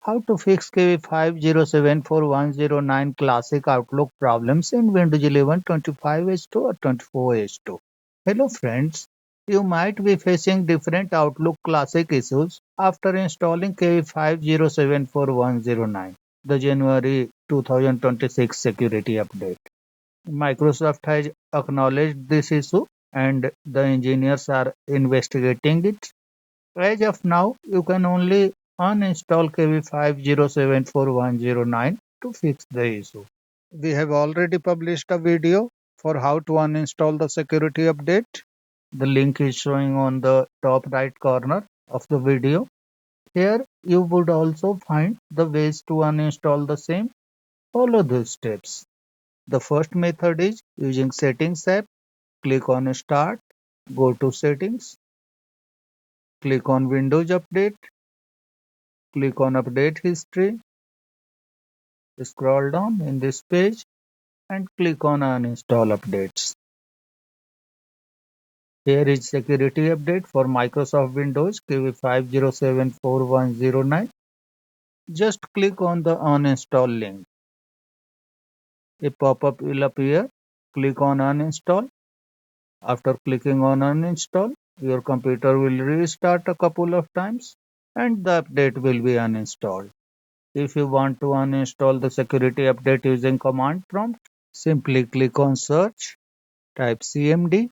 How to fix KB5074109 classic Outlook problems in Windows 11 25H2 or 24H2. Hello friends, you might be facing different Outlook classic issues after installing KB5074109, the January 2026 security update. Microsoft has acknowledged this issue and the engineers are investigating it. As of now, you can only uninstall KB5074109 to fix the issue. We have already published a video for how to uninstall the security update. The link is showing on the top right corner of the video. Here you would also find the ways to uninstall the same. Follow these steps. The first method is using Settings app. Click on Start, go to Settings, click on Windows Update, click on Update History, scroll down in this page and click on Uninstall Updates. Here is security update for Microsoft Windows KB5074109. Just click on the uninstall link. A pop-up will appear. Click on uninstall. After clicking on uninstall, your computer will restart a couple of times and the update will be uninstalled. If you want to uninstall the security update using command prompt, simply click on search, type cmd,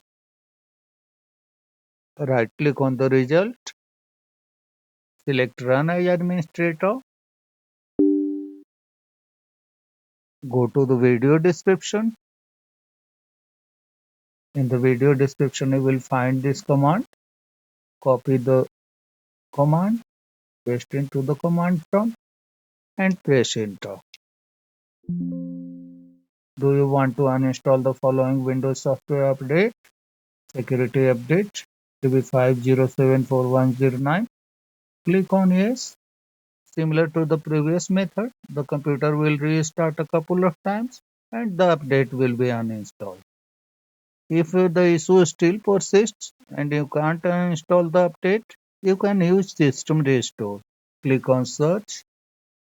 right click on the result, select run as administrator, go to the video description. In the video description you will find this command. Copy the command, paste into the command prompt and press enter. Do you want to uninstall the following Windows software update? Security update KB5074109. Click on yes. Similar to the previous method, the computer will restart a couple of times and the update will be uninstalled. If the issue still persists and you can't uninstall the update, you can use System Restore. Click on Search,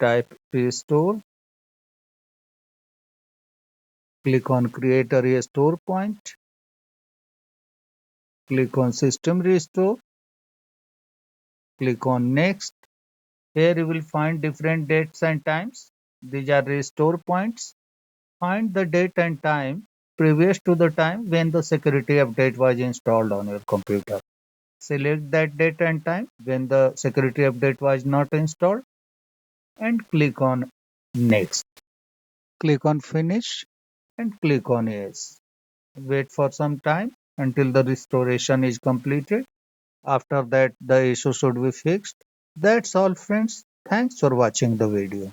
type Restore, click on Create a Restore Point, click on System Restore, click on Next. Here you will find different dates and times. These are restore points. Find the date and time previous to the time when the security update was installed on your computer. Select that date and time when the security update was not installed and click on Next. Click on Finish and click on Yes. Wait for some time until the restoration is completed. After that, the issue should be fixed. That's all, friends. Thanks for watching the video.